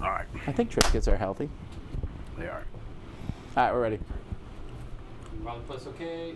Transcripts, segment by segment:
All right. I think Triscuits are healthy. They are. All right, we're ready. Plus okay.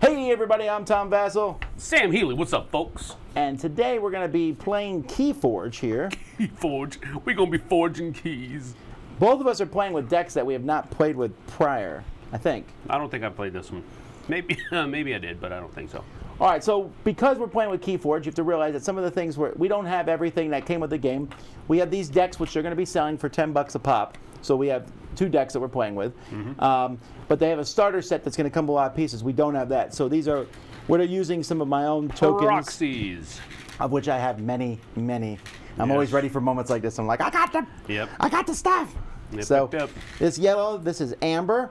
Hey everybody, I'm Tom Vassell. Sam Healy, what's up, folks? And today we're going to be playing Keyforge here. Keyforge. We're going to be forging keys. Both of us are playing with decks that we have not played with prior, I think. I don't think I played this one. Maybe maybe I did, but I don't think so. All right, so because we're playing with Keyforge, you have to realize that some of the things we don't have everything that came with the game. We have these decks which they're going to be selling for $10 a pop. So we have 2 decks that we're playing with. But they have a starter set that's going to come with a lot of pieces. We don't have that. So these are, we're using some of my own tokens. Roxy's. Of which I have many, many. I'm always ready for moments like this. I'm like, I got them. Yep. I got the stuff. Yep, So yep. this yellow, this is amber.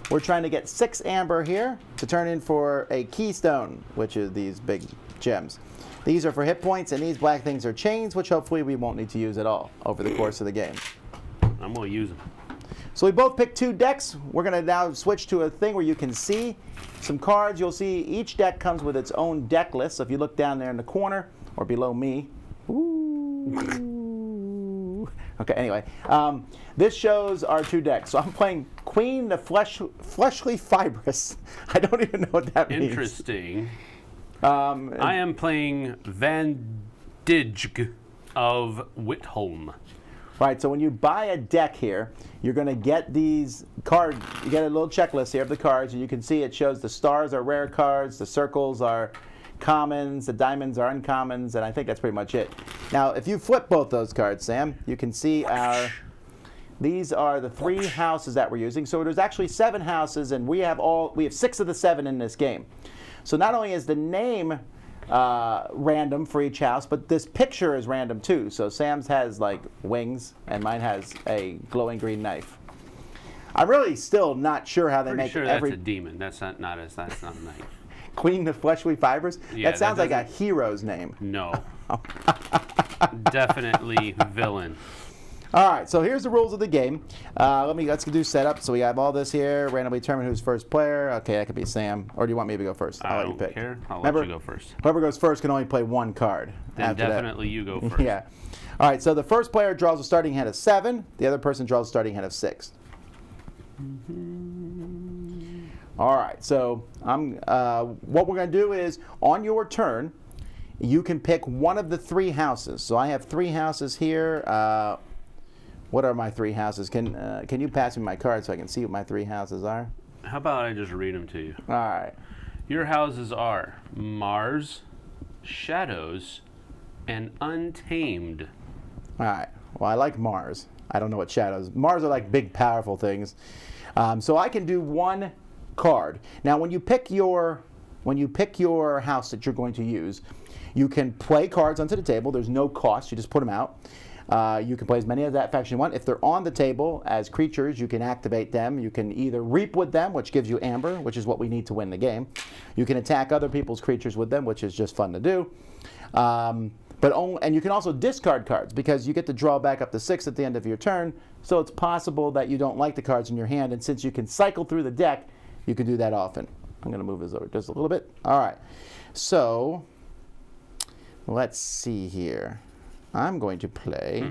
We're trying to get 6 amber here to turn in for a keystone, which is these big gems. These are for hit points, and these black things are chains, which hopefully we won't need to use at all over the course of the game. I'm going to use them. So we both picked 2 decks. We're going to now switch to a thing where you can see some cards. You'll see each deck comes with its own deck list. So if you look down there in the corner or below me. Ooh. Okay, anyway. This shows our 2 decks. So I'm playing Queen the Fleshly Fibrous. I don't even know what that means. Interesting. I am playing Van Dijk of Whitholm. Right, so when you buy a deck here, you're going to get these cards. You get a little checklist here of the cards, and you can see it shows the stars are rare cards, the circles are commons, the diamonds are uncommons, and I think that's pretty much it. Now, if you flip both those cards, Sam, you can see these are the 3 houses that we're using. So there's actually 7 houses, and we have 6 of the 7 in this game. So not only is the name random for each house, but this picture is random too. So Sam's has like wings, and mine has a glowing green knife. I'm really still not sure how they make sure that's a demon. That's not a knife. Queen the Fleshly Fibers. Yeah, that sounds like a hero's name. No. Definitely villain. All right, so here's the rules of the game. Let's do setup. So we have all this here. Randomly determine who's first player. Okay, that could be Sam. Or do you want me to go first? I let you pick. care. I'll let you go first. Whoever goes first can only play 1 card. Then definitely you go first. Yeah. All right, so the first player draws a starting hand of 7. The other person draws a starting hand of 6. All right, so what we're going to do is, on your turn, you can pick one of the 3 houses. So I have 3 houses here. What are my 3 houses? Can you pass me my card so I can see what my 3 houses are? How about I just read them to you? All right. Your houses are Mars, Shadows, and Untamed. All right. Well, I like Mars. I don't know what Shadows. Mars are like big, powerful things. So I can do 1 card. Now, when you pick your house that you're going to use, you can play cards onto the table. There's no cost. You just put them out. You can play as many of that faction you want. If they're on the table as creatures, you can activate them. You can either reap with them, which gives you amber, which is what we need to win the game. You can attack other people's creatures with them, which is just fun to do. And you can also discard cards, because you get to draw back up to 6 at the end of your turn. So it's possible that you don't like the cards in your hand, and since you can cycle through the deck, you can do that often. I'm going to move this over just a little bit. All right. So let's see here. I'm going to play.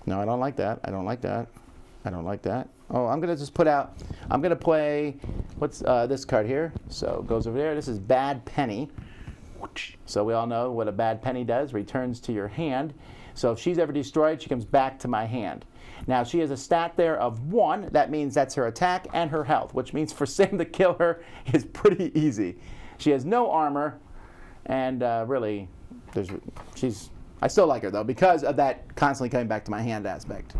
No, I don't like that. I don't like that. I don't like that. Oh, I'm going to just put out. I'm going to play. What's this card here? So it goes over there. This is Bad Penny. So we all know what a bad penny does. Returns to your hand. So if she's ever destroyed, she comes back to my hand. Now, she has a stat there of 1. That means that's her attack and her health, which means for Sam to kill her is pretty easy. She has no armor, and really, I still like her, though, because of that constantly coming back to my hand aspect.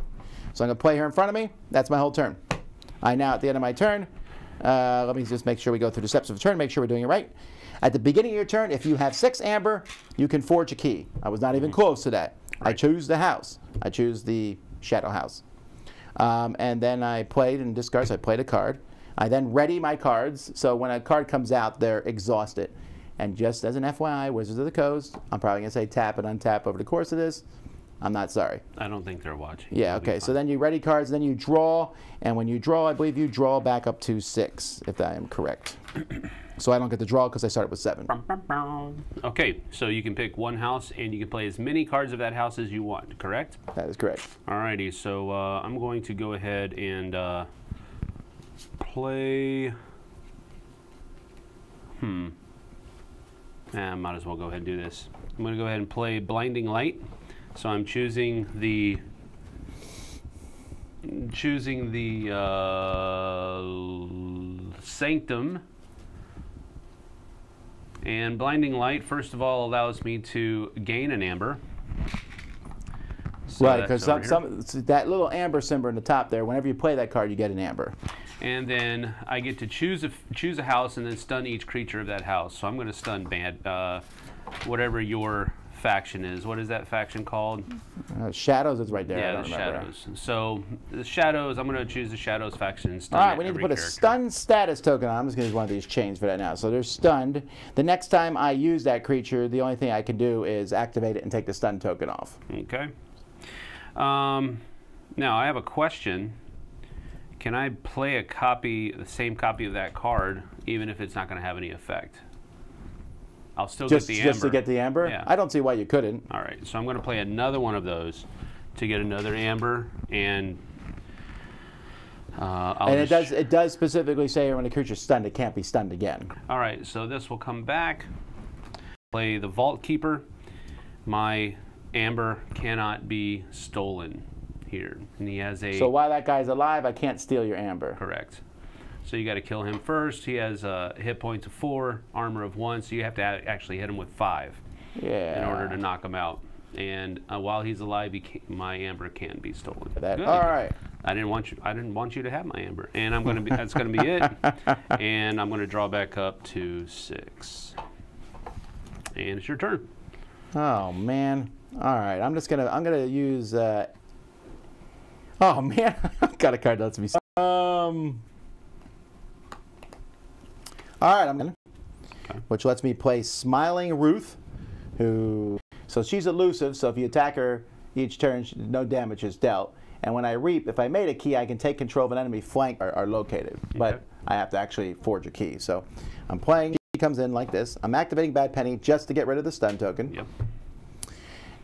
So I'm going to play her in front of me. That's my whole turn. Now, at the end of my turn, let me just make sure we go through the steps of the turn, make sure we're doing it right. At the beginning of your turn, if you have 6 amber, you can forge a key. I was not even close to that. Right. I choose the house. I choose the shadow house. And then I played and discard, so I played a card. I then ready my cards, so when a card comes out, they're exhausted. And just as an FYI, Wizards of the Coast, I'm probably going to say tap and untap over the course of this. I'm not sorry. I don't think they're watching. Yeah, okay. So then you ready cards, then you draw, and when you draw, I believe you draw back up to 6, if I am correct. So I don't get to draw because I started with 7. Okay, so you can pick one house and you can play as many cards of that house as you want, correct? That is correct. Alrighty, so I'm going to go ahead and play. I might as well go ahead and do this. I'm going to go ahead and play Blinding Light. So I'm choosing the Sanctum. And Blinding Light, first of all, allows me to gain an amber. So right, because that little amber symbol in the top there, whenever you play that card, you get an amber. And then I get to choose a house and then stun each creature of that house. So I'm going to stun whatever your faction is. What is that faction called? Shadows is right there. Yeah, I don't the remember. Shadows. So the Shadows, I'm going to choose the Shadows faction and stun. All right, we need to put a stun status token on. I'm just going to use one of these chains for that now. So there's stunned. The next time I use that creature, the only thing I can do is activate it and take the stun token off. Okay. Now I have a question. Can I play the same copy of that card, even if it's not going to have any effect? I'll still get the amber. Just to get the amber? Yeah. I don't see why you couldn't. All right, so I'm going to play another one of those to get another amber, and it does specifically say when a creature's stunned, it can't be stunned again. All right, so this will come back. Play the Vault Keeper. My amber cannot be stolen here, and he has a. So while that guy's alive, I can't steal your amber. Correct. So you got to kill him first. He has hit points of 4, armor of 1, so you have to actually hit him with 5 in order to knock him out. And while he's alive, my amber can be stolen. All right. I didn't want you to have my amber, and I'm going to be. That's going to be it. And I'm going to draw back up to 6. And it's your turn. Oh man. All right. I'm gonna use. Oh man, I've got a card that lets me. All right, which lets me play Smiling Ruth, so she's elusive, so if you attack her each turn, no damage is dealt. And when I reap, if I made a key, I can take control of an enemy flank are located, but I have to actually forge a key. So I'm playing, she comes in like this. I'm activating Bad Penny just to get rid of the stun token. Yep.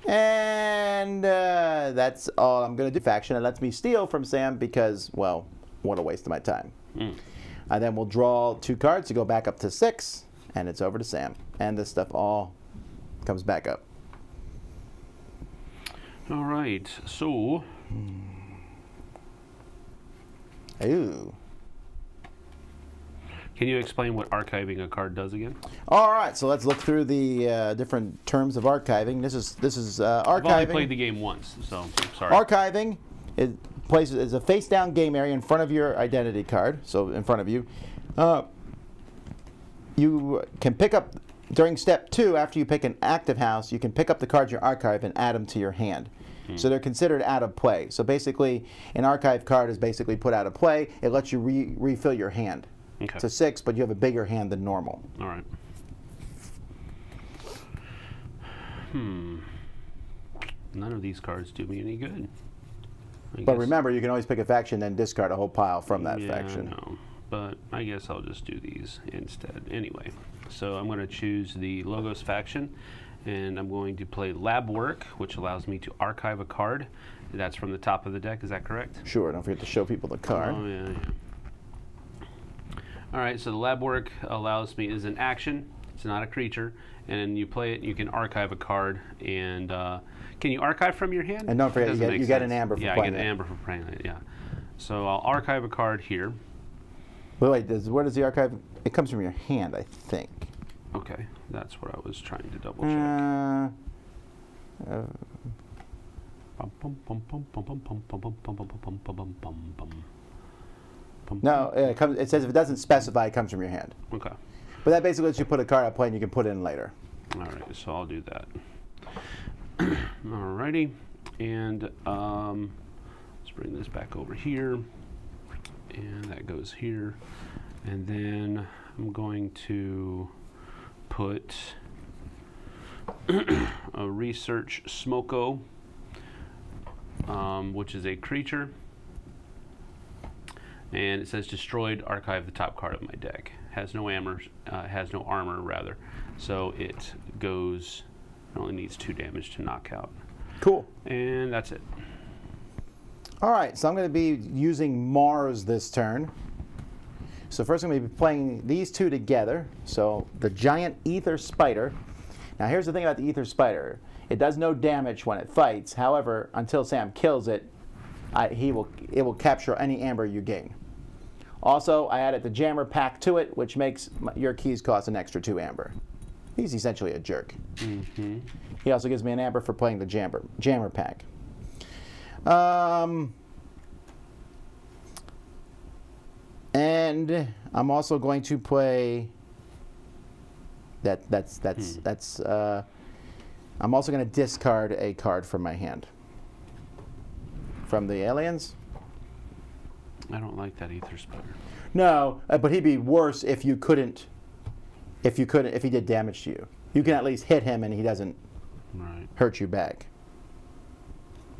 And that's all I'm going to do. Faction, it lets me steal from Sam because, well, what a waste of my time. And then we'll draw 2 cards to go back up to 6, and it's over to Sam. And this stuff all comes back up. All right, so. Ooh. Can you explain what archiving a card does again? All right, so let's look through the different terms of archiving. This is archiving. I've only played the game once, so sorry. Archiving is a face-down game area in front of your identity card, so in front of you. You can pick up, during step 2, after you pick an active house, you can pick up the cards you archive and add them to your hand. So they're considered out of play. So basically, an archive card is basically put out of play. It lets you refill your hand to 6, but you have a bigger hand than normal. All right. None of these cards do me any good. But remember, you can always pick a faction and discard a whole pile from that faction. No, but I guess I'll just do these instead. Anyway, so I'm going to choose the Logos faction, and I'm going to play Lab Work, which allows me to archive a card. That's from the top of the deck, is that correct? Sure, don't forget to show people the card. Oh, yeah. All right, so the Lab Work allows me, is an action, it's not a creature, and you play it, you can archive a card, and can you archive from your hand? And don't forget, you get an amber for playing it. Yeah, I get an amber for playing it, yeah. So I'll archive a card here. Wait, where does the archive, it comes from your hand, I think. Okay, that's what I was trying to double check. No, it says if it doesn't specify, it comes from your hand. Okay. But that basically lets you put a card out play and you can put it in later. All right, so I'll do that. Alrighty, and let's bring this back over here, and that goes here, and then I'm going to put a Research Smoko, which is a creature, and it says destroyed, archive the top card of my deck. has no armor rather. So it only needs 2 damage to knock out. Cool. And that's it. All right, so I'm going to be using Mars this turn. So first I'm going to be playing these 2 together. So the giant ether spider. Now here's the thing about the ether spider. It does no damage when it fights. However, until Sam kills it, it will capture any amber you gain. Also, I added the jammer pack to it, which makes your keys cost an extra 2 amber. He's essentially a jerk. Mm-hmm. He also gives me an amber for playing the jammer pack. And I'm also going to play. I'm also going to discard a card from my hand. From the aliens. I don't like that ether spider. No, but he'd be worse if you couldn't. If he did damage to you, you can at least hit him and he doesn't hurt you back.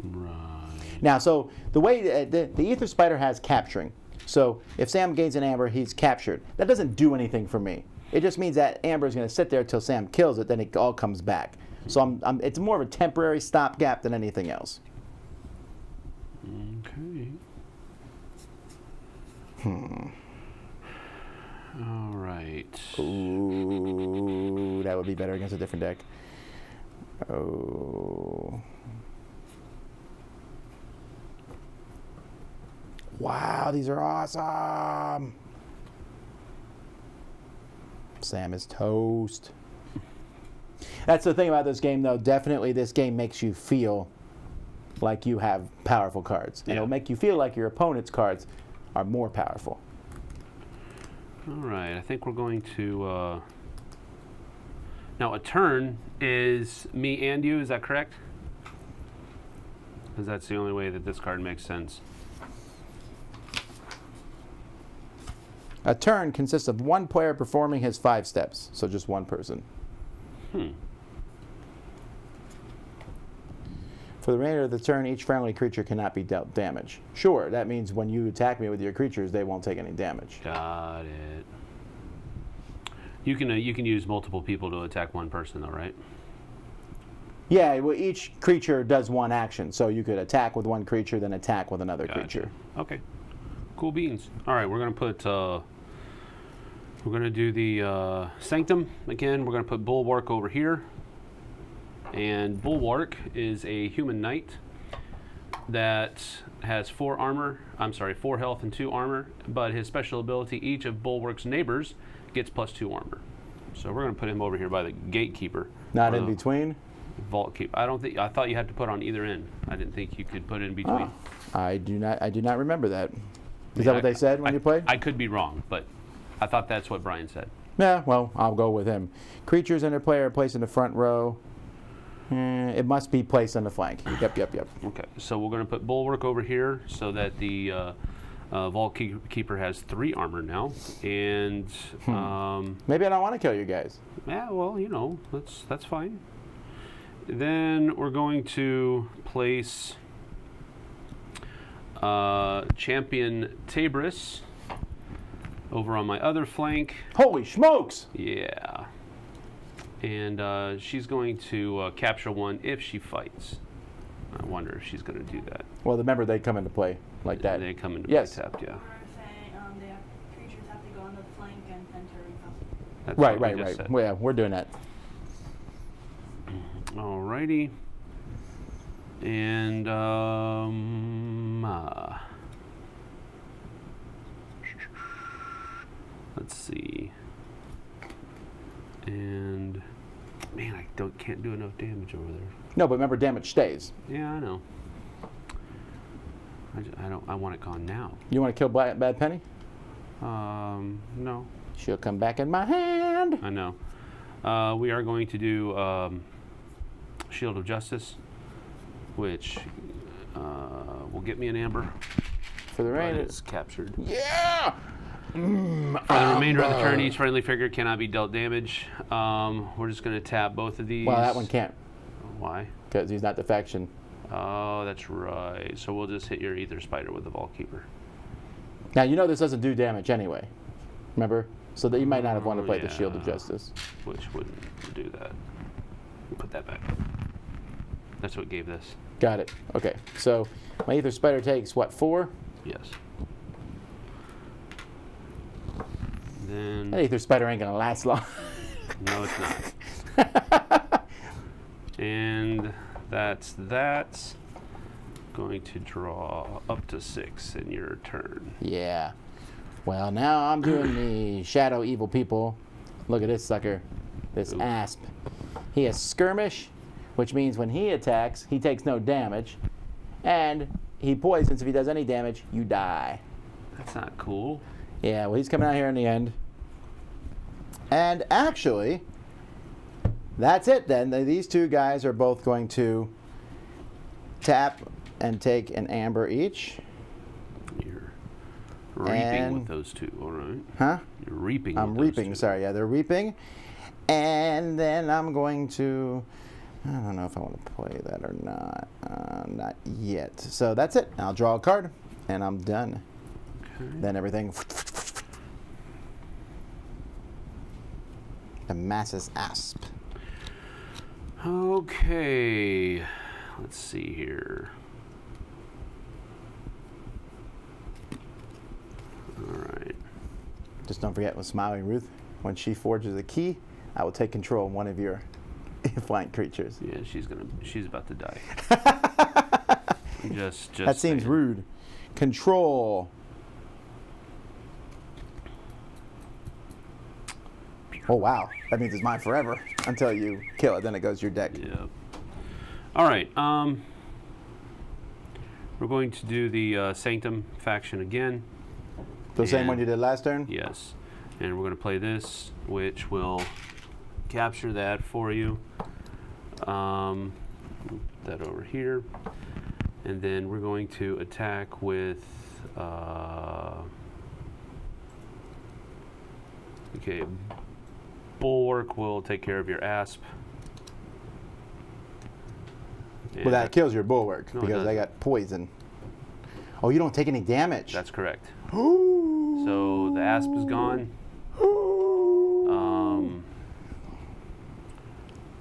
Right. Now, so the way the ether spider has capturing. So if Sam gains an amber, he's captured. That doesn't do anything for me. It just means that amber is going to sit there till Sam kills it. Then it all comes back. So it's more of a temporary stopgap than anything else. Okay. All right. Ooh, that would be better against a different deck. Oh. Wow, these are awesome. Sam is toast. That's the thing about this game, though. Definitely, this game makes you feel like you have powerful cards. And it'll make you feel like your opponent's cards are more powerful. All right, I think we're going to... Now, a turn is me and you, is that correct? Because that's the only way that this card makes sense. A turn consists of one player performing his 5 steps, so just one person. For the remainder of the turn, each friendly creature cannot be dealt damage. Sure, that means when you attack me with your creatures, they won't take any damage. Got it. You can use multiple people to attack one person, though, right? Yeah, well, each creature does one action, so you could attack with one creature, then attack with another creature. Okay, cool beans. All right, we're gonna put. We're gonna do the Sanctum again. We're gonna put Bulwark over here. And Bulwark is a human knight that has 4 health and 2 armor, but his special ability, each of Bulwark's neighbors gets +2 armor. So we're going to put him over here by the gatekeeper. Not in between? Vault keeper. I thought you had to put on either end. I didn't think you could put in between. Oh, I do not remember that. Is that what they said when you played? I could be wrong, but I thought that's what Brian said. Yeah, well, I'll go with him. Creatures and their player are placed in the front row. It must be placed on the flank. Yep. Okay, so we're going to put Bulwark over here so that the Vault Keeper has 3 armor now. And maybe I don't want to kill you guys. Yeah, well, you know, that's fine. Then we're going to place Champion Tabris over on my other flank. Holy smokes! Yeah. And she's going to capture 1 if she fights. I wonder if she's going to do that. Well, remember, they come into play like that. They come into play tapped, yeah. Creatures have to go on the flank and enter That's right. Well, yeah, we're doing that. Alrighty. And let's see. And man, I can't do enough damage over there. No, but remember, damage stays. Yeah, I know. I want it gone now. You want to kill Bad Penny? No. She'll come back in my hand. I know. We are going to do Shield of Justice, which will get me an amber. For the rain, it's captured. Yeah. For the remainder of the turn, each friendly figure cannot be dealt damage. We're just going to tap both of these. Well, that one can't. Why? Because he's not the faction. Oh, that's right. So we'll just hit your Ether Spider with the Vault Keeper. Now, you know this doesn't do damage anyway. Remember? So that you might not have wanted to play the yeah. Shield of Justice. Which wouldn't do that. Put that back. That's what gave this. Got it. Okay. So my Aether Spider takes what, 4? Yes. Then That Aether Spider ain't gonna last long. no, it's not. And that's that. Going to draw up to 6 in your turn. Yeah. Well, now I'm doing the Shadow Evil People. Look at this sucker. This Ooh. Asp. He has Skirmish, which means when he attacks, he takes no damage. And he poisons. If he does any damage, you die. That's not cool. Yeah, well, he's coming out here in the end. And actually, that's it then. These two guys are both going to tap and take an amber each. You're reaping And- with those two, all right? Huh? You're reaping I'm with those reaping, two. sorry. Yeah, they're reaping. And then I'm going to, I don't know if I want to play that or not. Not yet. So that's it. I'll draw a card, and I'm done. Okay. Then everything. The Masses Asp. Okay. Let's see here. All right. Just don't forget with Smiling Ruth, when she forges a key, I will take control of one of your flying creatures. Yeah, she's about to die. Just That seems saying. rude. Control. Oh wow, that means it's mine forever until you kill it. Then it goes to your deck. Yep. All right. We're going to do the Sanctum faction again. The same And- one you did last turn. Yes. And we're going to play this, which will capture that for you. Move that over here. And then we're going to attack with... okay. Bulwark will take care of your Asp. Well, that kills your Bulwark No, it because they doesn't. got poison. Oh, you don't take any damage. That's correct. Ooh. So the Asp is gone.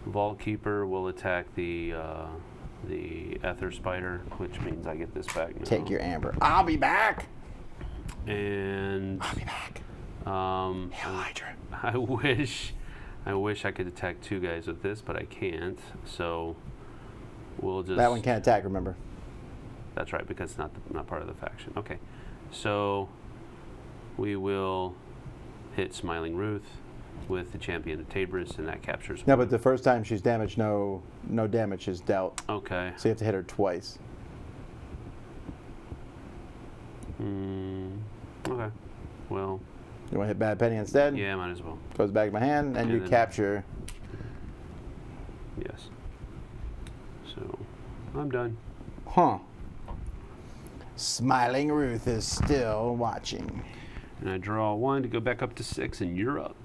Vault Keeper will attack the Ether Spider, which means I get this back now. Take your amber. I'll be back. And I'll be back. Hail Hydra. I wish I could attack two guys with this, but I can't. So we'll just. That one can't attack. Remember. That's right, because it's not part of the faction. Okay, so we will hit Smiling Ruth with the Champion of Tabris, and that captures. No, but the first time she's damaged, no damage is dealt. Okay. So you have to hit her twice. Okay. Well. You want to hit Bad Penny instead? Yeah, might as well. Goes back in my hand, and And you then- capture. Yes. So I'm done. Huh. Smiling Ruth is still watching. And I draw one to go back up to 6, and you're up.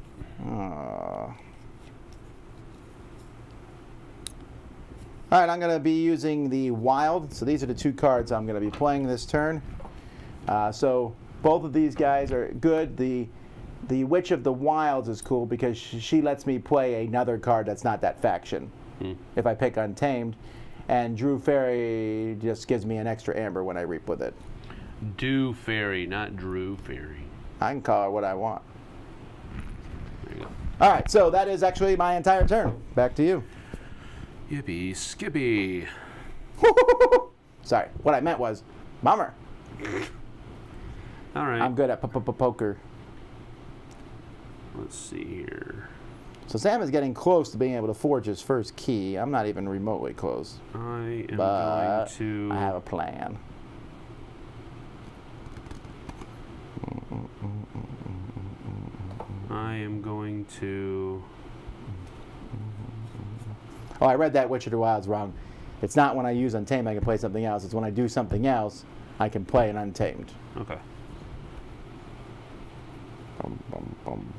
All right, I'm going to be using the Wild. So these are the two cards I'm going to be playing this turn. So both of these guys are good. The Witch of the Wilds is cool because she lets me play another card that's not that faction if I pick Untamed. And Drew Fairy just gives me an extra amber when I reap with it. Dew Fairy, not Drew Fairy. I can call her what I want. There you go. All right, so that is actually my entire turn. Back to you. Yippee skippy. Sorry, what I meant was, bummer. All right. I'm good at poker. Let's see here. So Sam is getting close to being able to forge his first key. I'm not even remotely close. I am But going to. I have a plan. I am going to. Oh, I read that Witch of the Wilds wrong. It's not when I use Untamed I can play something else. It's when I do something else I can play an Untamed. Okay. Bum, bum, bum.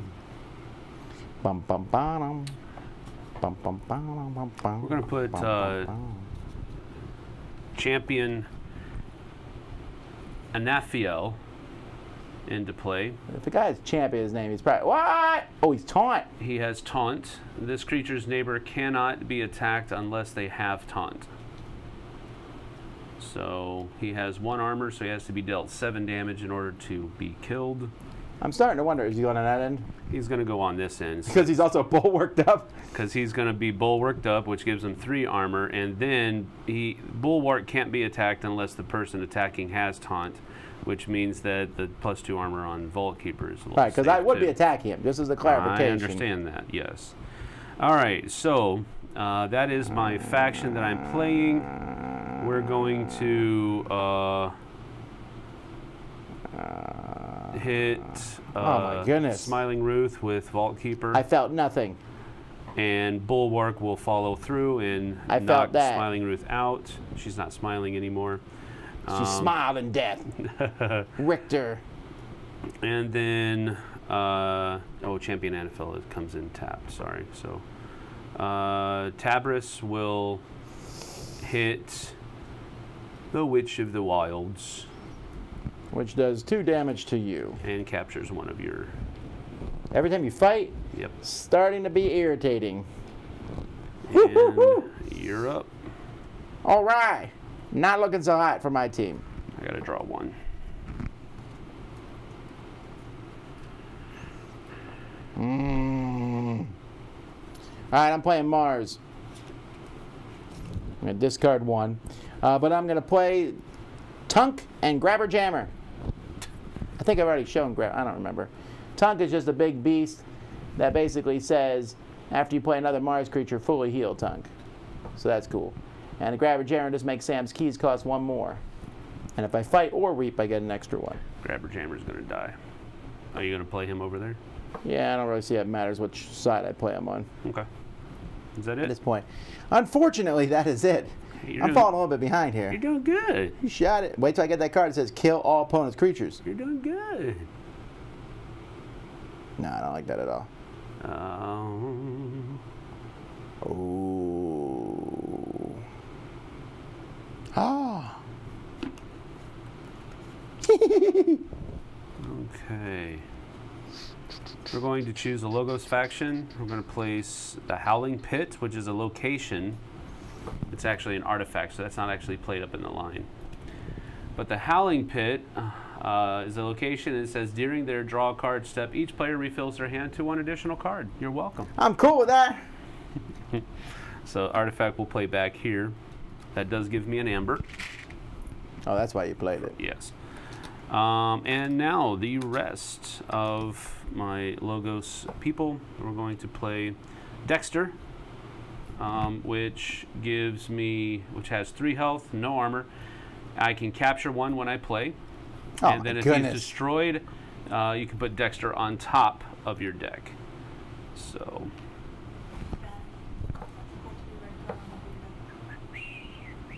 Bum, bum, ba-dum. Bum, bum, ba-dum, bum, bum. We're gonna put, Bum, bum, bum. Champion Anafiel into play. If the guy's champion, his name, he's probably what? Oh, he's taunt. He has taunt. This creature's neighbor cannot be attacked unless they have taunt. So he has 1 armor, so he has to be dealt 7 damage in order to be killed. I'm starting to wonder, is he going on that end? He's going to go on this end. Because he's also bulwarked up? Because he's going to be bulwarked up, which gives him 3 armor, and then Bulwark can't be attacked unless the person attacking has taunt, which means that the +2 armor on Vault Keeper is a little Right, because I would too. be attacking him, just as a clarification. I understand that, yes. All right, so that is my faction that I'm playing. We're going to hit oh my goodness. Smiling Ruth with Vault Keeper. I felt nothing. And Bulwark will follow through and knock Smiling Ruth out. She's not smiling anymore. She smiled in death. Richter. And then, Champion Anaphyl comes in tapped, sorry. So, Tabris will hit the Witch of the Wilds. Which does 2 damage to you. And captures 1 of your... Every time you fight, yep. Starting to be irritating. And you're up. All right. Not looking so hot for my team. I gotta draw 1. All right, I'm playing Mars. I'm gonna discard 1, but I'm gonna play Tunk and Grabber Jammer. I think I've already shown I don't remember. Tunk is just a big beast that basically says after you play another Mars creature, fully heal Tunk. So that's cool. And the Grabber Jammer just makes Sam's keys cost 1 more. And if I fight or reap, I get an extra 1. Grabber Jammer's gonna die. Are you gonna play him over there? Yeah, I don't really see it matters which side I play him on. Okay. Is that it? At this point. Unfortunately, that is it. I'm falling a little bit behind here. You're doing good. You shot it. Wait till I get that card that says kill all opponent's creatures. You're doing good. No, I don't like that at all. Oh. Ah. Okay. We're going to choose a Logos faction. We're going to place the Howling Pit, which is a location. It's actually an artifact, so that's not actually played up in the line. But the Howling Pit is a location that says during their draw card step, each player refills their hand to 1 additional card. You're welcome. I'm cool with that. So artifact will play back here. That does give me an amber. Oh, that's why you played it. Yes. And now the rest of my Logos people. We're going to play Dexter, which has 3 health, no armor. I can capture 1 when I play. Oh, and then if he's destroyed, you can put Dexter on top of your deck. So.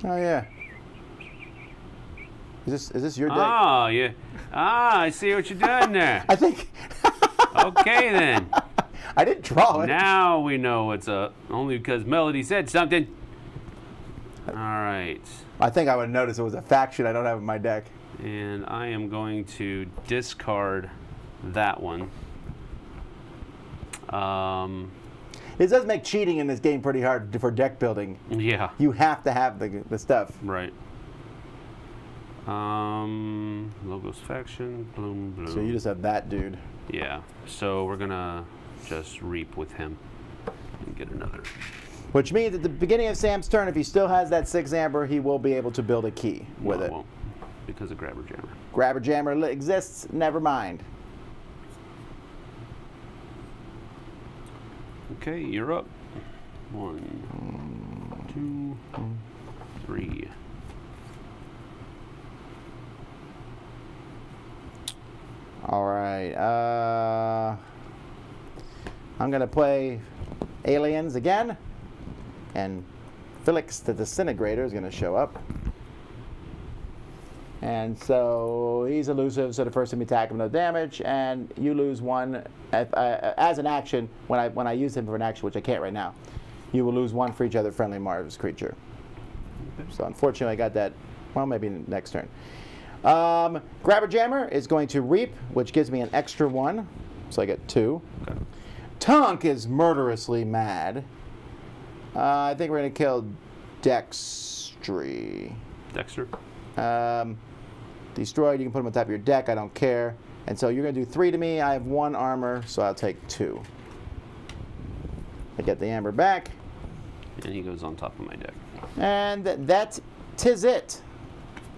Oh yeah. Is this your deck? Oh yeah. I see what you're doing there. I think. Okay then. I didn't draw it. Now we know what's up. Only because Melody said something. All right. I think I would notice it was a faction I don't have in my deck. And I am going to discard that one. It does make cheating in this game pretty hard for deck building. Yeah. You have to have the stuff. Right. Logos faction, bloom, bloom. So you just have that dude. Yeah. So we're gonna just reap with him and get another. Which means at the beginning of Sam's turn, if he still has that 6 amber, he will be able to build a key with it. Won't, because of Grabber Jammer. Grabber Jammer exists. Never mind. Okay, you're up. 1, 2, 3. All right. I'm going to play Aliens again. And Felix the Disintegrator is going to show up. And so he's elusive, so the first time you attack him, no damage, and you lose 1 as an action. When I use him for an action, which I can't right now, you will lose 1 for each other friendly Mars creature. So unfortunately, I got that. Well, maybe next turn. Grabber Jammer is going to reap, which gives me an extra 1. So I get 2. Okay. Tunk is murderously mad. I think we're going to kill Dextry. Dexter. Destroyed, you can put them on top of your deck, I don't care. And so you're going to do 3 to me. I have 1 armor, so I'll take 2. I get the amber back. And he goes on top of my deck. And that tis it.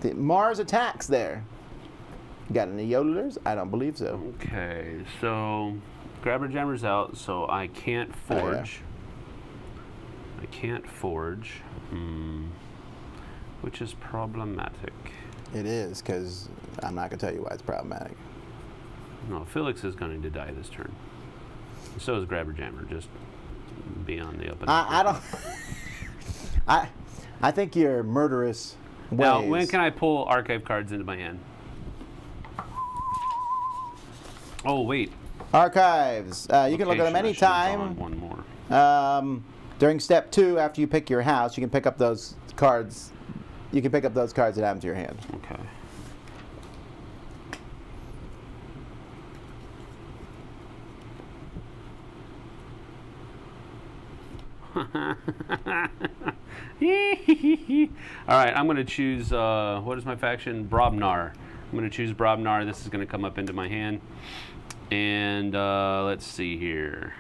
The Mars attacks there. Got any yodelers? I don't believe so. Okay, so Grabber Jammer's out, so I can't forge. I can't forge, which is problematic. It is, because I'm not going to tell you why it's problematic. No, Felix is going to die this turn. So is Grabber Jammer, just be on the open. I don't... I think you're murderous ways. Now, when can I pull archive cards into my hand? Oh, wait. Archives. You can look at them anytime. One more. During step 2, after you pick your house, you can pick up those cards. You can pick up those cards that add them to your hand. Okay. All right, I'm going to choose, what is my faction? Brobnar. I'm going to choose Brobnar. This is going to come up into my hand. And let's see here.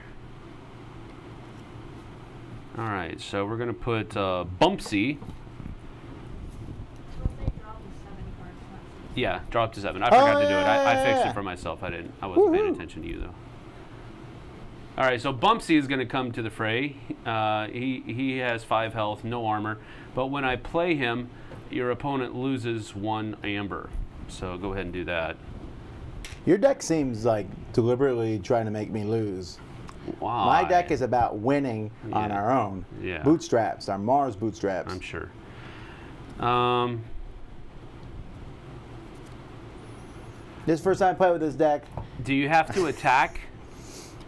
All right, so we're going to put Bumpsy. Yeah, draw up to 7. I forgot to do it. I fixed it for myself. I wasn't paying attention to you, though. All right, so Bumpsy is going to come to the fray. He has 5 health, no armor. But when I play him, your opponent loses 1 amber. So go ahead and do that. Your deck seems like deliberately trying to make me lose. Why? My deck is about winning on our own. Yeah. Bootstraps, our Mars bootstraps. I'm sure. This is the first time I play with this deck. Do you have to attack?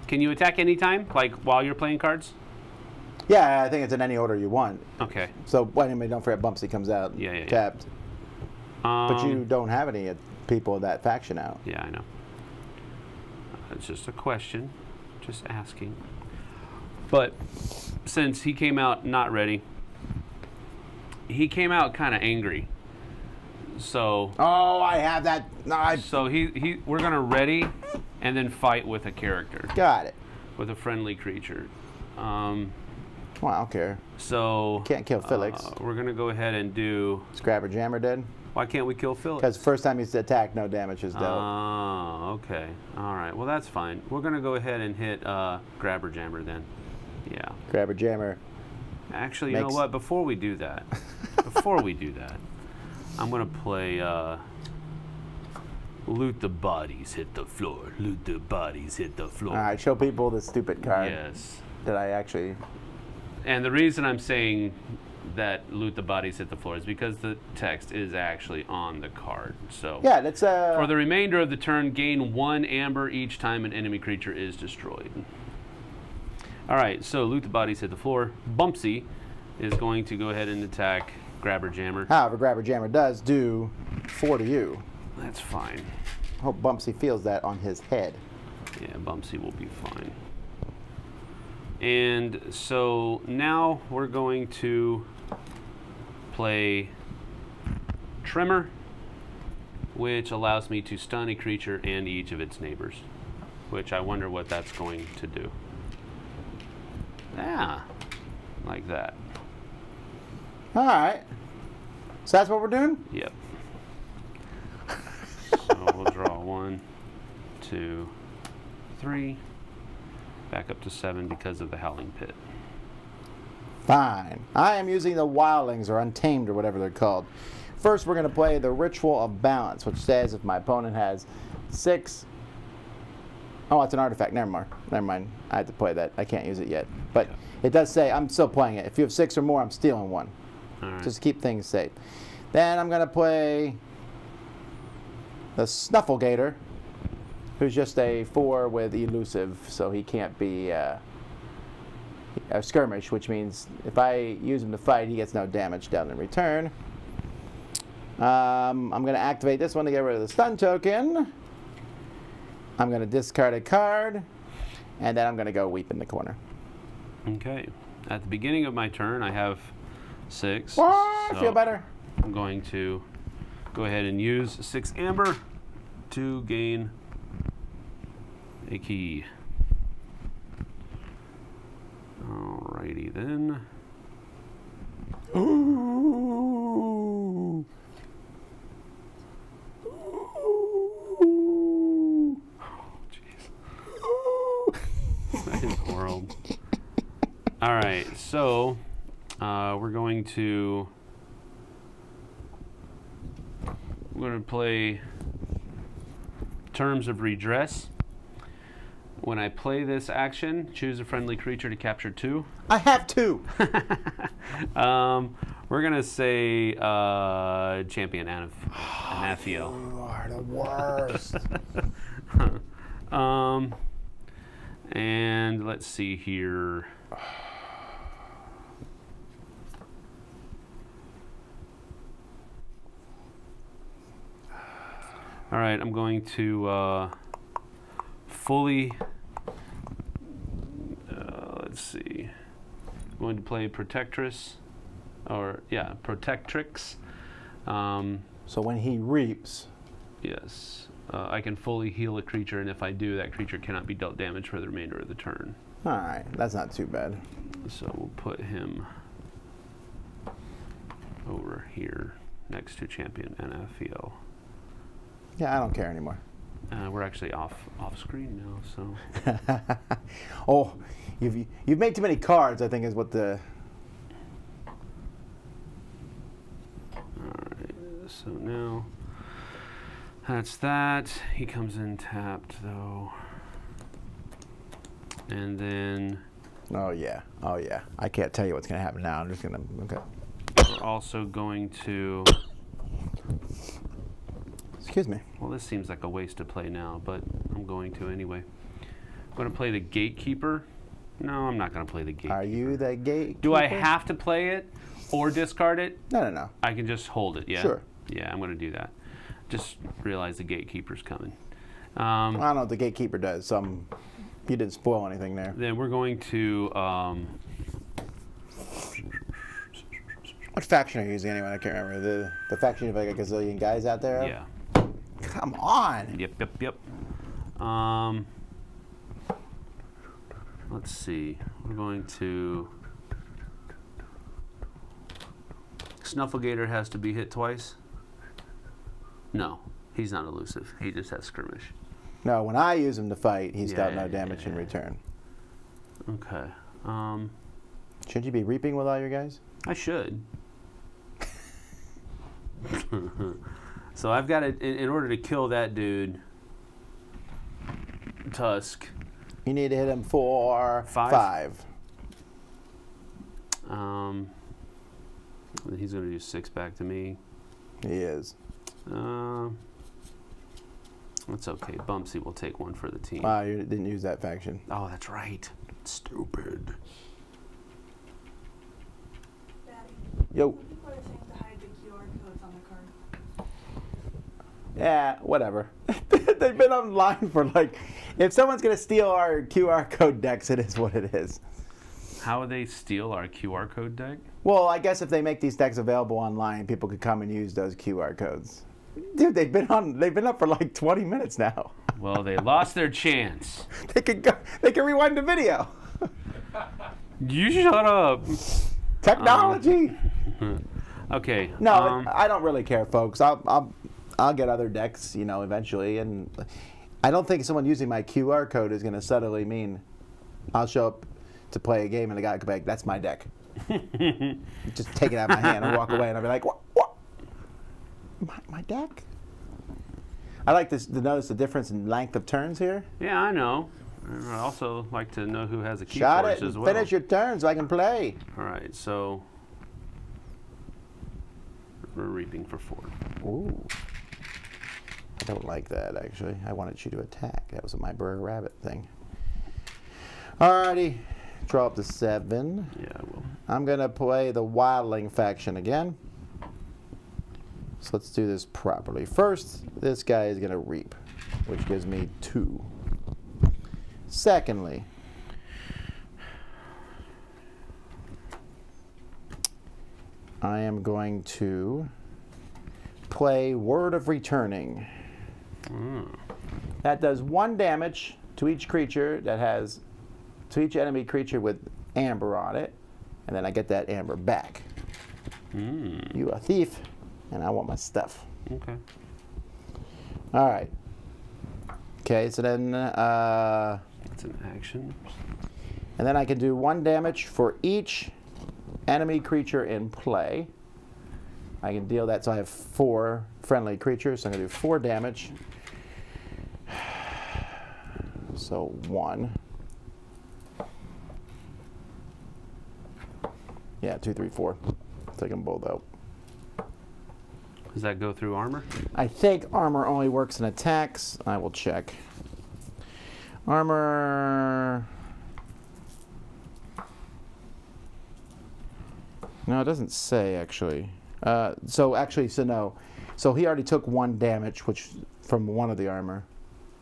Can you attack anytime, like while you're playing cards? Yeah, I think it's in any order you want. Okay. So, anyway, don't forget Bumpsy comes out tapped. But you don't have any people of that faction out. Yeah, I know. It's just a question. Just asking. But since he came out not ready, he came out kind of angry. So. Oh, I have that. No, so we're gonna ready, and then fight with a character. Got it. With a friendly creature. Well, I don't care. So. Can't kill Felix. We're gonna go ahead and do. Is Grabber Jammer dead? Why can't we kill Felix? Because first time he's attacked, no damage is dealt. Oh, okay. All right. Well, that's fine. We're going to go ahead and hit Grabber Jammer then. Yeah. Grabber Jammer. Actually, you know what? Before we do that, I'm going to play Loot the Bodies, Hit the Floor. Loot the Bodies, Hit the Floor. All right. Show people the stupid card. Yes. That I actually... And the reason I'm saying that Loot the Bodies, Hit the Floor is because the text is actually on the card. So yeah, that's for the remainder of the turn, gain 1 amber each time an enemy creature is destroyed. All right, so Loot the Bodies, Hit the Floor. Bumpsy is going to go ahead and attack Grabber Jammer. However, Grabber Jammer does do 4 to you. That's fine. I hope Bumpsy feels that on his head. Yeah, Bumpsy will be fine. And so now we're going to play Tremor, which allows me to stun a creature and each of its neighbors, which I wonder what that's going to do. Yeah, like that. All right. So that's what we're doing? Yep. So we'll draw 1, 2, 3. Back up to 7 because of the Howling Pit. Fine. I am using the Wildlings, or Untamed, or whatever they're called. First, we're going to play the Ritual of Balance, which says if my opponent has 6... Oh, it's an artifact. Never mind. Never mind. I had to play that. I can't use it yet. But it does say, I'm still playing it. If you have 6 or more, I'm stealing 1. All right. Just to keep things safe. Then I'm going to play the Snufflegator, who's just a 4 with elusive, so he can't be a skirmish, which means if I use him to fight, he gets no damage dealt in return. I'm going to activate this one to get rid of the stun token. I'm going to discard a card, and then I'm going to go weep in the corner. Okay. At the beginning of my turn, I have 6. Oh, I so feel better. I'm going to go ahead and use 6 amber to gain a key. Alrighty then. Ooh. Ooh. Jeez. That is horrible. All right, so we're going to play Terms of Redress. When I play this action, choose a friendly creature to capture 2. I have 2. We're gonna say Champion Anafio. You are the worst. And let's see here. All right, I'm going to fully. Let's see. I'm going to play Protectress, Protectrix. So when he reaps, Yes, I can fully heal a creature, and if I do, that creature cannot be dealt damage for the remainder of the turn. all right, that's not too bad. So we'll put him over here next to Champion Anafio. Yeah, I don't care anymore. We're actually off screen now, so. Oh, you've made too many cards, I think is what the. Alright, so now that's that. He comes in tapped though. And then Oh yeah, oh yeah. I can't tell you what's gonna happen now. I'm just gonna. Okay. we're also going to. Excuse me. Well, this seems like a waste to play now, but I'm going to anyway. I'm going to play the Gatekeeper. No, I'm not going to play the Gatekeeper. Are you the gatekeeper? Do I have to play it or discard it? No. I can just hold it, yeah? Sure. Yeah, I'm going to do that. Just realize the Gatekeeper's coming. I don't know what the gatekeeper does. You didn't spoil anything there. Then we're going to... What faction are you using anyway? I can't remember. The faction of like a gazillion guys out there? yeah. Come on. Yep. Let's see. We're going to... Snufflegator has to be hit twice? No, he's not elusive. He just has skirmish. No, when I use him to fight, he's got no Yeah, damage in return. Okay. Shouldn't you be reaping with all your guys? I should. So I've got to, in order to kill that dude, Tusk. You need to hit him for 5. He's going to do 6 back to me. He is. That's okay. Bumpsy will take 1 for the team. Wow, you didn't use that faction. Oh, that's right. Stupid. Daddy, Yo. some people are saying to hide the QR codes on the card. Yeah, whatever. They've been online for like, if someone's going to steal our QR code decks, it is what it is. How would they steal our QR code deck? Well, I guess if they make these decks available online, people could come and use those QR codes. Dude, they've been up for like 20 minutes now. Well, they lost their chance. They can rewind the video. You shut up. Technology. Okay. No, I don't really care, folks. I'll get other decks, eventually, and I don't think someone using my QR code is going to subtly mean I'll show up to play a game and the guy will be like, "That's my deck." Just take it out of my hand and walk away, and I'll be like, "What? My deck?" I like to notice the difference in length of turns here. Yeah, I know. I also like to know who has a Shot Keyforge it as and well. finish your turn so I can play. All right, so we're reaping for 4. Ooh. I don't like that, actually. I wanted you to attack. That was my Burger Rabbit thing. Alrighty. Draw up to 7. Yeah, I will. I'm going to play the Wildling faction again. So let's do this properly. First, this guy is going to reap, which gives me 2. Secondly, I am going to play Word of Returning. That does 1 damage to each creature that has, to each enemy creature with amber on it, and then I get that amber back. You a thief, and I want my stuff. Okay. All right. Okay, so then, That's an action. and then I can do 1 damage for each enemy creature in play. I can deal that, so I have 4 friendly creatures, so I'm going to do 4 damage. So 1. Yeah, 2, 3, 4. Take them both out. Does that go through armor? I think armor only works in attacks. I will check. Armor. No, it doesn't say actually. So no. So he already took 1 damage, which from one of the armor.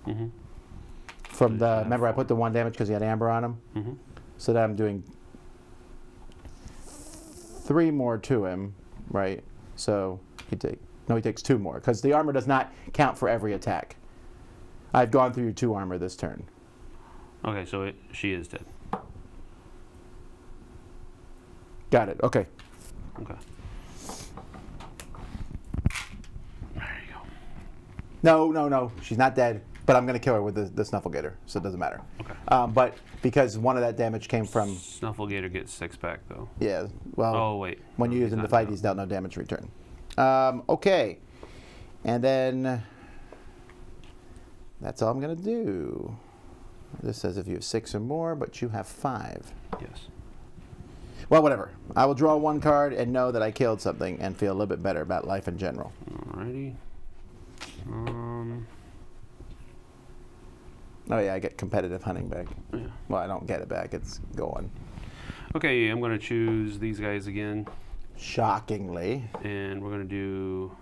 Mm-hmm. From the, remember I put the 1 damage because he had amber on him. Mm-hmm. So then I'm doing 3 more to him, right? So he takes 2 more because the armor does not count for every attack. I've gone through your 2 armor this turn. Okay, so she is dead. Got it. Okay. Okay. There you go. No. She's not dead, but I'm going to kill her with the Snufflegator, so it doesn't matter. Okay. But because one of that damage came from... Snufflegator gets 6 back, though. Yeah, well... Oh, wait. When you use in the fight, he's dealt no damage return. Okay. And then... That's all I'm going to do. This says if you have 6 or more, but you have 5. Yes. Well, whatever. I will draw 1 card and know that I killed something and feel a little bit better about life in general. Alrighty. Oh, yeah, I get competitive hunting back. Yeah. Well, I don't get it back. It's gone. Okay, I'm going to choose these guys again. Shockingly. And we're going to do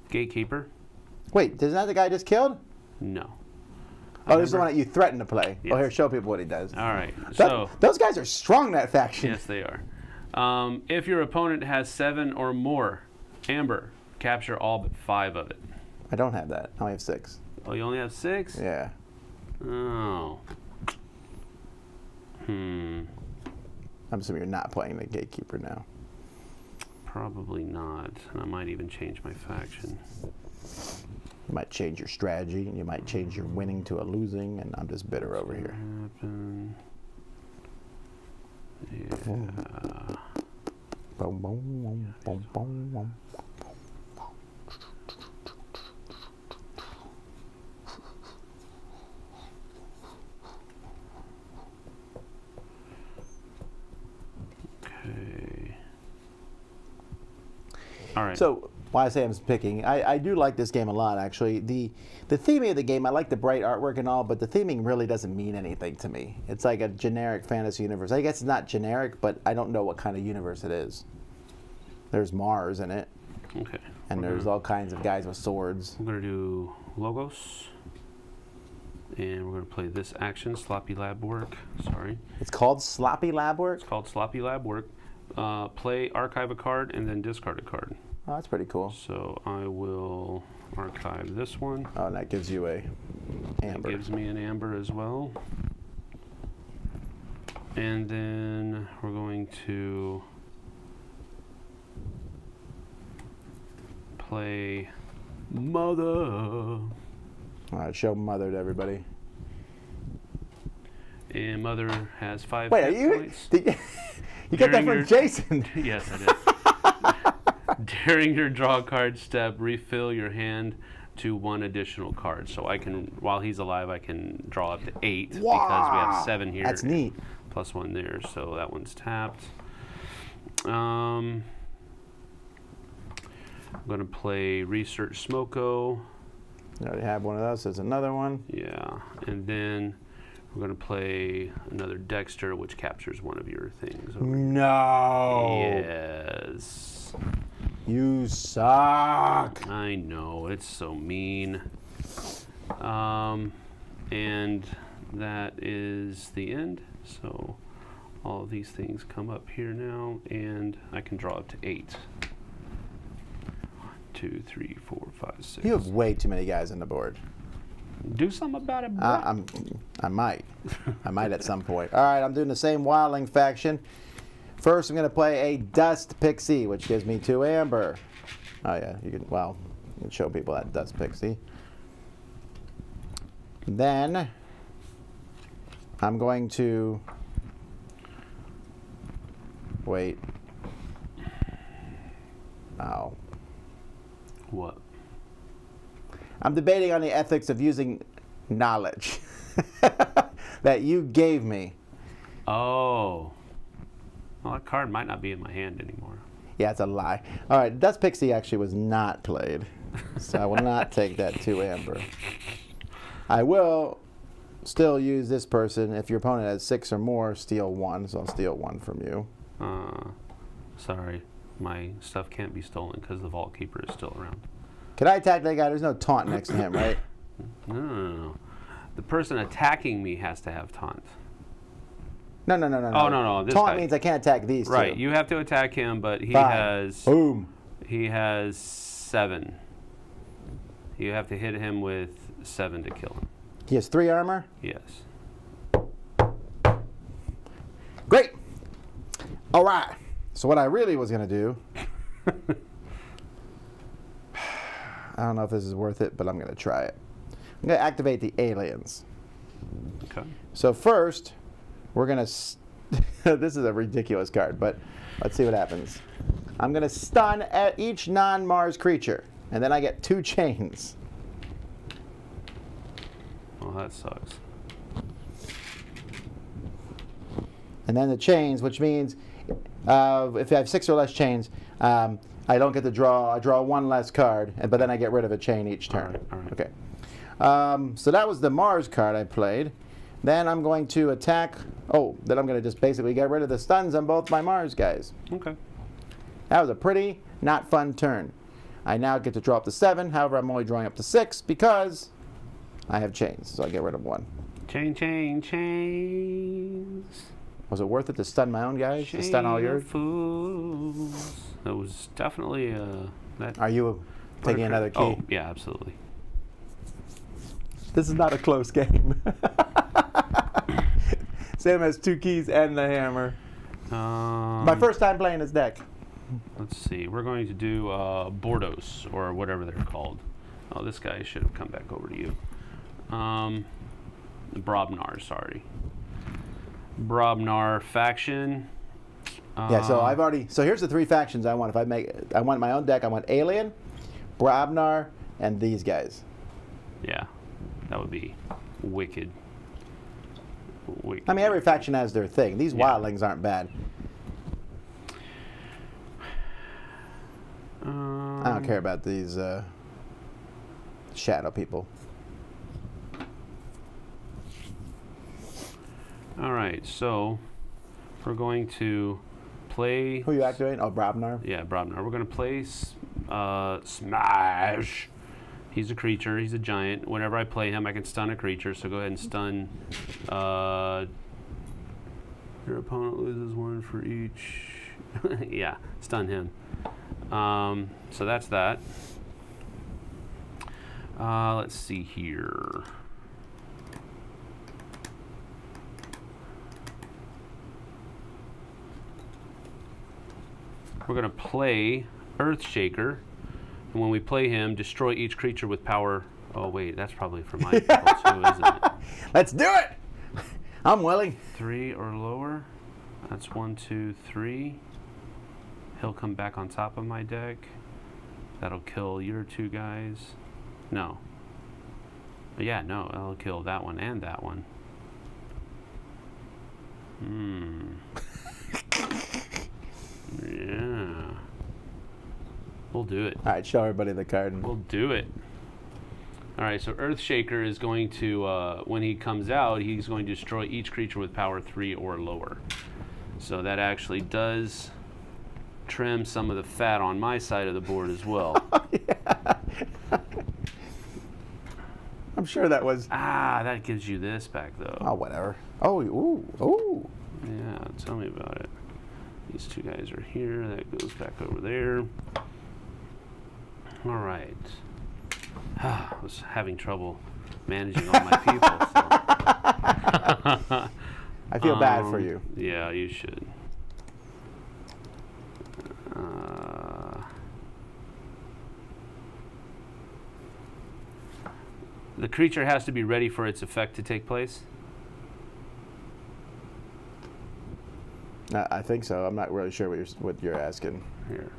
Gatekeeper. Wait, isn't that the guy I just killed? No. Oh, this is the one that you threatened to play. Yes. Oh, here, show people what he does. All right. So those guys are strong, that faction. yes, they are. If your opponent has 7 or more amber, capture all but 5 of it. I don't have that. I only have 6. Oh, you only have 6? Yeah. Oh. I'm assuming you're not playing the Gatekeeper now. Probably not. And I might even change my faction. You might change your strategy, and you might change your winning to a losing, and I'm just bitter over here. Happen. Yeah. Boom, boom, boom, boom, boom, boom. Okay. All right. So, why I say I'm picking, I do like this game a lot, actually. The theming of the game, I like the bright artwork and all, but the theming really doesn't mean anything to me. It's like a generic fantasy universe. I guess it's not generic, but I don't know what kind of universe it is. There's Mars in it. Okay. And there's all kinds of guys with swords. We're going to do Logos. And we're going to play this action, Sloppy Lab Work. Sorry. It's called Sloppy Lab Work? It's called Sloppy Lab Work. Play, archive a card, and then discard a card. Oh, that's pretty cool. So I will archive this one. Oh, and that gives you a amber. That gives me an amber as well. And then we're going to play Mother. All right, show Mother to everybody. And Mother has 5 Wait, hit are you? points. You got that During from your- Jason. Yes, I did. During your draw card step, refill your hand to 1 additional card. So I can, while he's alive, I can draw up to 8 because we have 7 here. That's neat. Plus 1 there, so that one's tapped. I'm going to play Research Smoko. You already have one of those. There's another one. Yeah, and then we're going to play another Dexter, which captures one of your things. No. Yes. You You suck. I know, it's so mean. And that is the end. So all of these things come up here now, and I can draw up to 8. 1, 2, 3, 4, 5, 6. You have way too many guys on the board. Do something about it, boy. I might. I might at some point. All right, I'm doing the same wildling faction. First, I'm going to play a Dust Pixie, which gives me 2 amber. Oh, yeah. You can, well, you can show people that Dust Pixie. Then, I'm going to... Wait. Oh. What? I'm debating on the ethics of using knowledge that you gave me. Oh. Well, that card might not be in my hand anymore. Yeah, it's a lie. All right, Dust Pixie actually was not played, so I will not take that 2 amber. I will still use this person. If your opponent has 6 or more, steal 1, so I'll steal 1 from you. Sorry. My stuff can't be stolen because the Vault Keeper is still around. Can I attack that guy? There's no taunt next to him, right? No. The person attacking me has to have taunt. No. Oh, no. This Taunt guy. means I can't attack these two. Right. You have to attack him, but he 5. has... Boom. He has 7. You have to hit him with 7 to kill him. He has 3 armor? Yes. Great. All right. So what I really was going to do... I don't know if this is worth it, but I'm going to try it. I'm going to activate the aliens. Okay. So first, we're going to... This is a ridiculous card, but let's see what happens. I'm going to stun at each non-Mars creature, and then I get 2 chains. Well, that sucks. And then the chains, which means if I have 6 or less chains, I don't get to draw. I draw 1 less card, but then I get rid of a chain each turn. All right. Okay. So that was the Mars card I played. Then I'm going to attack. Oh, then I'm going to just basically get rid of the stuns on both my Mars guys. Okay. That was a pretty not fun turn. I now get to draw up to 7. However, I'm only drawing up to 6 because I have chains. So I get rid of 1. Chains. Was it worth it to stun my own guys? To stun all yours? Fools. That was definitely that. Are you taking another key? Oh, yeah, absolutely. This is not a close game. Sam has 2 keys and the hammer. My first time playing this deck. Let's see. We're going to do Bordos, or whatever they're called. Oh, this guy should have come back over to you. Brobnar, sorry. Brobnar faction. Yeah, so I've already. So here's the 3 factions I want. I want my own deck. I want Alien, Brobnar, and these guys. Yeah, that would be wicked. I mean, every faction has their thing. These wildlings aren't bad. I don't care about these shadow people. All right, so we're going to play. Who are you activating? Oh, Brobnar. Yeah, Brobnar. We're going to play Smash. He's a creature. He's a giant. Whenever I play him, I can stun a creature. So go ahead and stun. Your opponent loses 1 for each. Yeah, stun him. So that's that. Let's see here. We're going to play Earthshaker. And when we play him, destroy each creature with power. Oh, wait, that's probably for my people too, isn't it? Let's do it! I'm willing. 3 or lower. That's 1, 2, 3. He'll come back on top of my deck. That'll kill your 2 guys. No. Yeah, no, that'll kill that one and that one. Yeah. We'll do it. All right, show everybody the card. We'll do it. All right, so Earthshaker is going to, when he comes out, he's going to destroy each creature with power 3 or lower. So that actually does trim some of the fat on my side of the board as well. Yeah. I'm sure that was. Ah, that gives you this back though. Oh, whatever. Oh, ooh, ooh. Yeah, tell me about it. These two guys are here. That goes back over there. All right. I was having trouble managing all my people. So. I feel bad for you. Yeah, you should. The creature has to be ready for its effect to take place. I think so. I'm not really sure what you're asking. Here.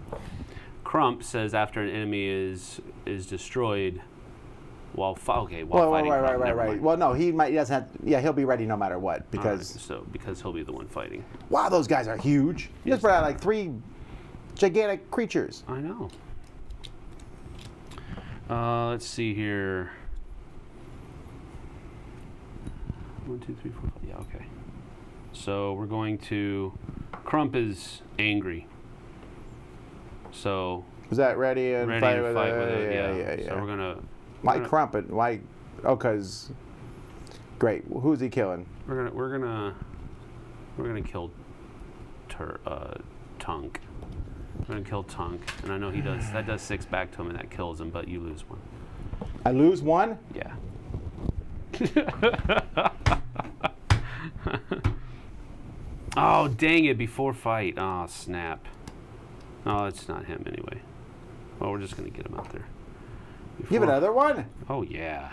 Crump says after an enemy is destroyed while fighting. Right. Well, no, he doesn't have. Yeah, he'll be ready no matter what because. Right, because he'll be the one fighting. Wow, those guys are huge. You just brought out like 3 gigantic creatures. I know. Let's see here. 1, 2, 3, 4, 5. Yeah, okay. So we're going to. Crump is angry. So. Was that ready and ready fight to with fight it? with it? Yeah. So we're gonna. Why Crump it? Why? Oh, cause. Great. Who's he killing? We're gonna kill Tunk. We're gonna kill Tunk, and I know he does. That does 6 back to him, and that kills him. But you lose 1. I lose 1. Yeah. Oh, dang it, before fight. Oh, snap. Oh, it's not him anyway. Well, we're just going to get him out there. You have another one? Oh, yeah.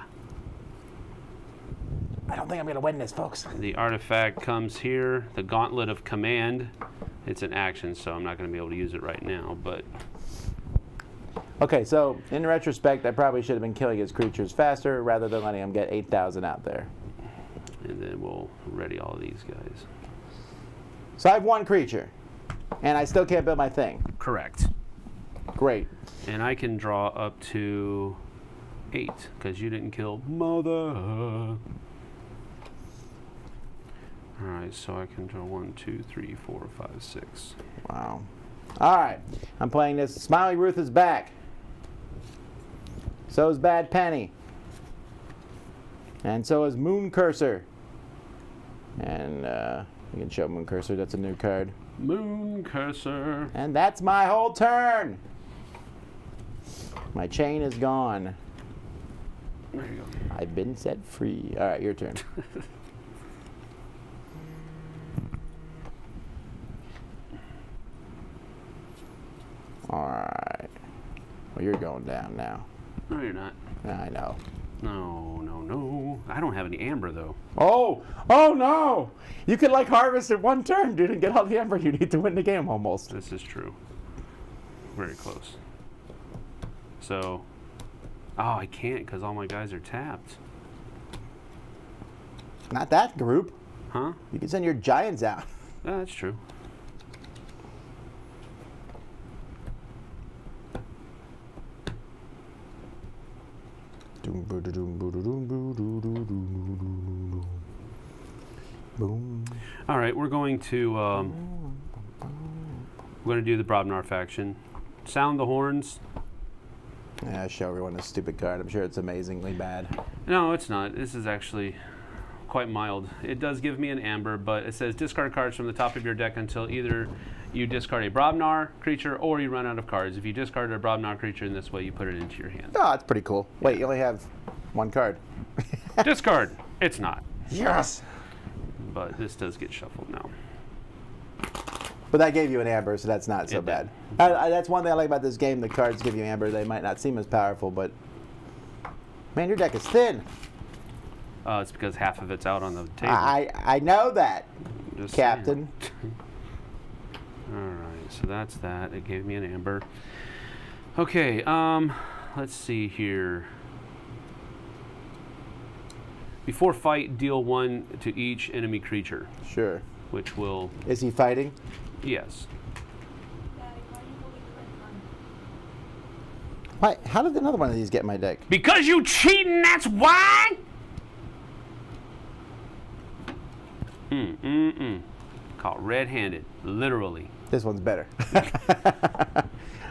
I don't think I'm going to win this, folks. The artifact comes here. The Gauntlet of Command. It's an action, so I'm not going to be able to use it right now, but... Okay, so in retrospect, I probably should have been killing his creatures faster rather than letting him get 8,000 out there. And then we'll ready all these guys. So I have 1 creature, and I still can't build my thing. Correct. Great. And I can draw up to 8, because you didn't kill Mother. Alright, so I can draw 1, 2, 3, 4, 5, 6. Wow. All right, I'm playing this. Smiley Ruth is back. So is Bad Penny. And so is Moon Cursor. And you can show Moon Cursor. That's a new card. Moon Cursor. And that's my whole turn. My chain is gone. There you go. I've been set free. All right, your turn. All right. Well, you're going down now. No, you're not. I know. No. I don't have any amber, though. Oh no! You could like harvest in 1 turn, dude, and get all the amber you need to win the game almost. This is true. Very close. So, oh, I can't because all my guys are tapped. Not that group. Huh? You can send your giants out. Yeah, that's true. Boom. All right, we're going to do the Brobnar faction. Sound the horns. Yeah, show everyone a stupid card. I'm sure it's amazingly bad. No, it's not. This is actually quite mild. It does give me an amber, but it says discard cards from the top of your deck until either you discard a Brobnar creature or you run out of cards. If you discard a Brobnar creature in this way, you put it into your hand. Oh, that's pretty cool. Wait, you only have 1 card. Discard. It's not. Yes. But this does get shuffled now. But that gave you an amber, so that's not so It bad. That's one thing I like about this game. The cards give you amber. They might not seem as powerful, but man, your deck is thin. It's because half of it's out on the table. I know that, Just Captain. All right, so that's that. It gave me an amber. Okay, let's see here. Before fight, deal 1 to each enemy creature, Sure. which will... Is he fighting? Yes. Daddy, why do you believe it? Why? How did another one of these get in my deck? Because you cheating, that's why! Caught red-handed, literally. This one's better.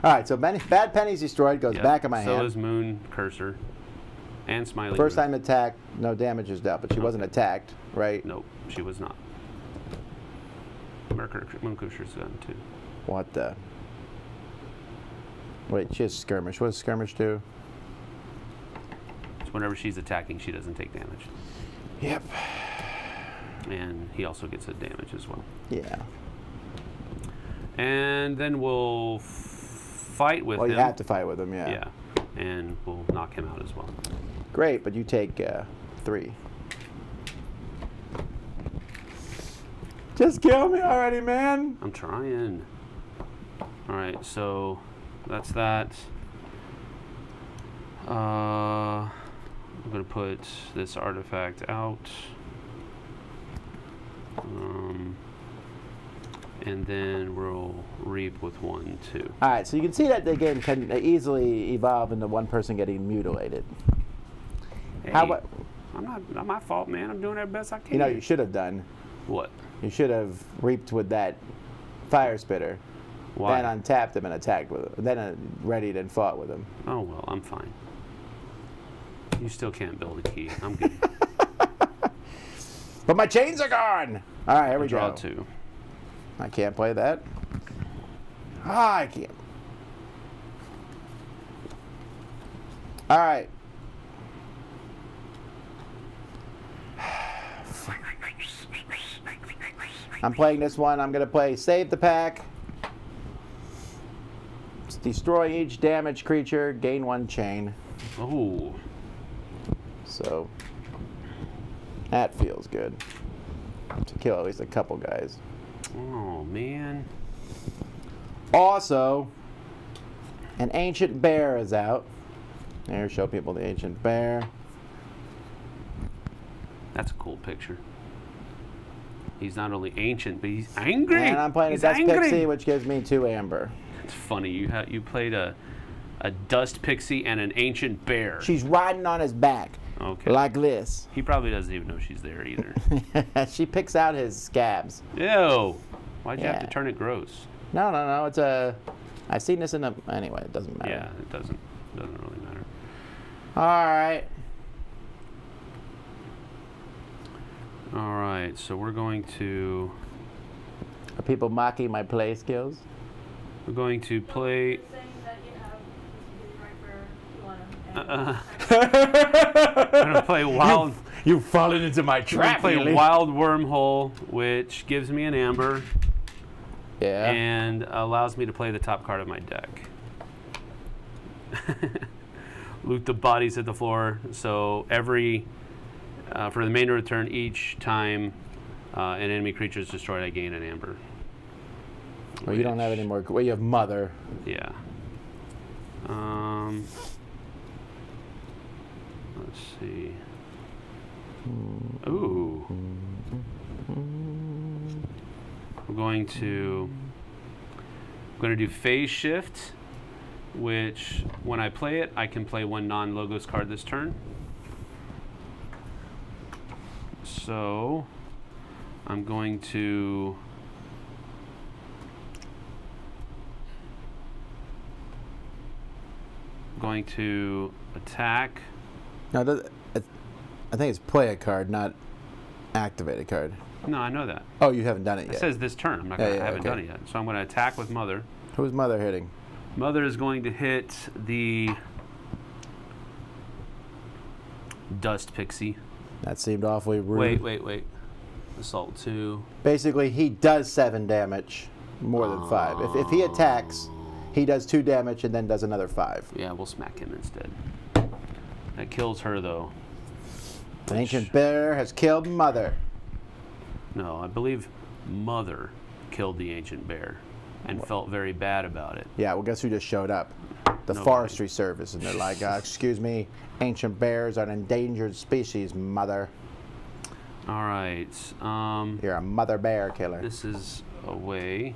All right, so Bad Penny's destroyed, goes Yep. back in my hand. So is Moon Cursor. And Smiley First Moon. time attacked, no damage is dealt, but she wasn't attacked, right? Nope, she was not. Moon Cursor's gone too. What the? Wait, she has skirmish. What does skirmish do? So whenever she's attacking, she doesn't take damage. Yep. And he also gets a damage as well. Yeah. And then we'll fight with him. Well, you have to fight with him, yeah. Yeah, and we'll knock him out as well. Great, but you take 3. Just kill me already, man. I'm trying. All right, so that's that. I'm gonna put this artifact out. And then we'll reap with 1, 2. All right, so you can see that the game can easily evolve into one person getting mutilated. Hey, How about, not my fault, man. I'm doing the best I can. you know, you should have done. What? You should have reaped with that fire spitter. Why? Then untapped him and attacked with him. Then readied and fought with him. Oh well, I'm fine. You still can't build a key. I'm good. But my chains are gone. All right, here we Draw go. 2. I can't play that. Ah, I can't. All right. I'm playing this one. I'm going to play Save the Pack. Destroy each damaged creature. Gain 1 chain. Oh. So that feels good. To kill at least a couple guys. Oh man. Also, an ancient bear is out. There, show people the ancient bear. That's a cool picture. He's not only ancient, but he's angry. And I'm playing a He's Dust angry. Pixie, which gives me 2 amber. It's funny. You played a Dust Pixie and an ancient bear. She's riding on his back. Okay. Like this. He probably doesn't even know she's there either. She picks out his scabs. Ew. Why'd you have Yeah. to turn it gross? No. It's a. I've seen this in a. Anyway, it doesn't matter. Yeah, it doesn't really matter. All right. All right, so we're going to Are people mocking my play skills? play. You're saying that you have right where you want him. I'm gonna play wild. You've fallen into my I'm gonna play Neely. Wild Wormhole, which gives me an amber Yeah. and allows me to play the top card of my deck. Loot the bodies at the floor. So every for the remainder of the turn, each time an enemy creature is destroyed, I gain an amber. Well, you don't have any more. Well, you have Mother. Yeah. Let's see. Ooh. I'm going to do Phase Shift, which when I play it, I can play 1 non-logos card this turn. So I'm going to attack. No, I think it's play a card, not activate a card. No, I know that. Oh, you haven't done it It yet. says this turn. I haven't done it yet. So I'm going to attack with Mother. Who's Mother hitting? Mother is going to hit the Dust Pixie. That seemed awfully rude. Wait. Assault 2. Basically, he does 7 damage, more than 5. If he attacks, he does 2 damage and then does another 5. Yeah, we'll smack him instead. That kills her, though. The ancient bear has killed Mother. No, I believe Mother killed the ancient bear and felt very bad about it. Yeah, well, guess who just showed up? The Nobody. Forestry Service. And they're like, excuse me, ancient bears are an endangered species, Mother. All right. You're a mother bear killer. This is a way.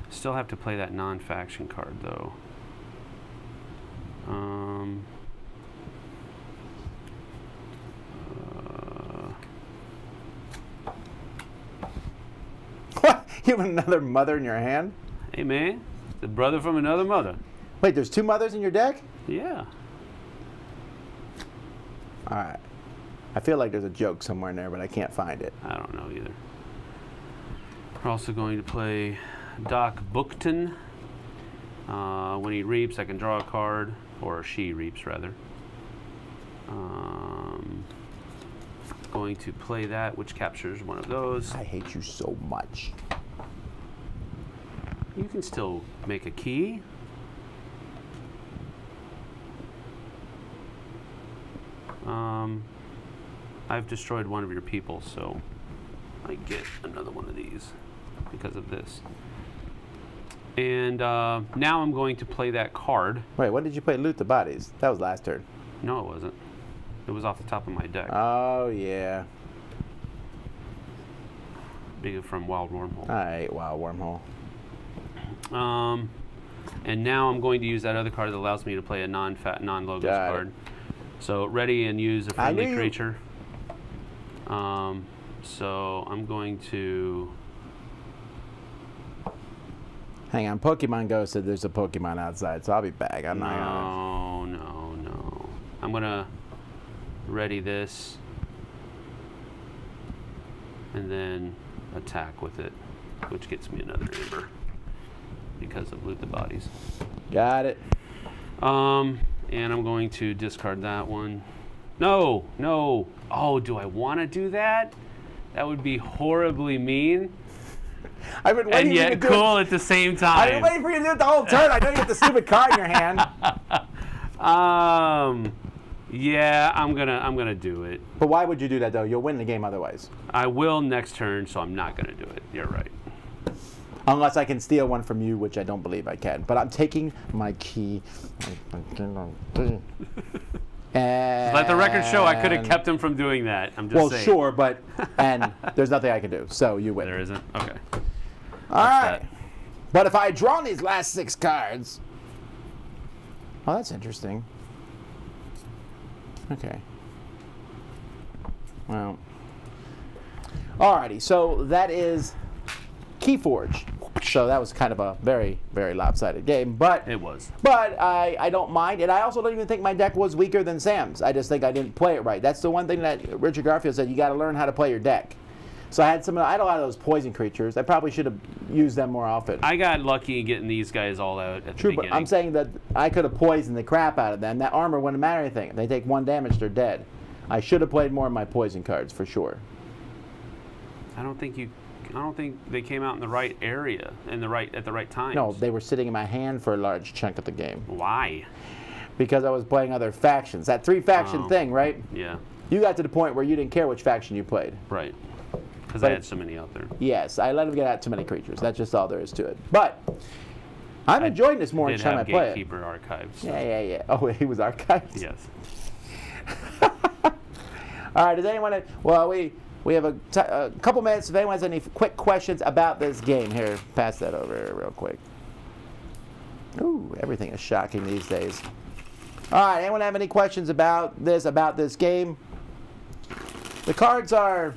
Still have to play that non-faction card, though. What? You have another Mother in your hand? Hey, man. The brother from another mother. Wait, there's 2 mothers in your deck? Yeah. All right. I feel like there's a joke somewhere in there, but I can't find it. I don't know either. We're also going to play Doc Bookton. When he reaps, I can draw a card, or she reaps, rather. Going to play that, which captures one of those. I hate you so much. You can still make a key. I've destroyed one of your people, so I get another one of these because of this. And now I'm going to play that card. Wait, what did you play? Loot the bodies. That was last turn. No, it wasn't. It was off the top of my deck. Oh, yeah. Being from Wild Wormhole. I hate Wild Wormhole. And now I'm going to use that other card that allows me to play a non-logos card. So ready and use a friendly creature. So I'm going to... Hang on, Pokemon Go said there's a Pokemon outside, so I'll be back. I'm not gonna... No. I'm gonna ready this and then attack with it, which gets me another Ember because of Loot the Bodies. Got it. And I'm going to discard that one. No. Oh, do I want to do that? That would be horribly mean. I've been waiting And yet for you to cool at the same time. I've been waiting for you to do it the whole turn. I know you have the stupid card in your hand. Yeah, I'm gonna do it. But why would you do that though? You'll win the game otherwise. I will next turn, so I'm not gonna do it. You're right. Unless I can steal one from you, which I don't believe I can. But I'm taking my key. And Let the record show I could have kept him from doing that. I'm just saying. Well, sure, but and there's nothing I can do, so you win. There isn't? Okay. All right. that. But if I had drawn these last 6 cards... Oh, that's interesting. Okay. Well. Alrighty, so that is Keyforge. So that was kind of a very, very lopsided game, but It was. But I don't mind, and I also don't even think my deck was weaker than Sam's. I just think I didn't play it right. That's the one thing that Richard Garfield said, you got to learn how to play your deck. So I had a lot of those poison creatures. I probably should have used them more often. I got lucky getting these guys all out at the True, beginning. but I'm saying that I could have poisoned the crap out of them. That armor wouldn't matter anything. If they take 1 damage, they're dead. I should have played more of my poison cards for sure. I don't think they came out in the right area at the right time. No, they were sitting in my hand for a large chunk of the game. Why? Because I was playing other factions. That 3-faction thing, right? Yeah. You got to the point where you didn't care which faction you played. Right. Because I had so many out there. Yes, I let him get out too many creatures. That's just all there is to it. But I'm enjoying this more each time I play it. Gatekeeper archived. So. Yeah. Oh, he was archived? Yes. All right, does anyone... Well, we have a couple minutes. If anyone has any quick questions about this game, here, pass that over here real quick. Ooh, everything is shocking these days. All right, anyone have any questions about this game? The cards are...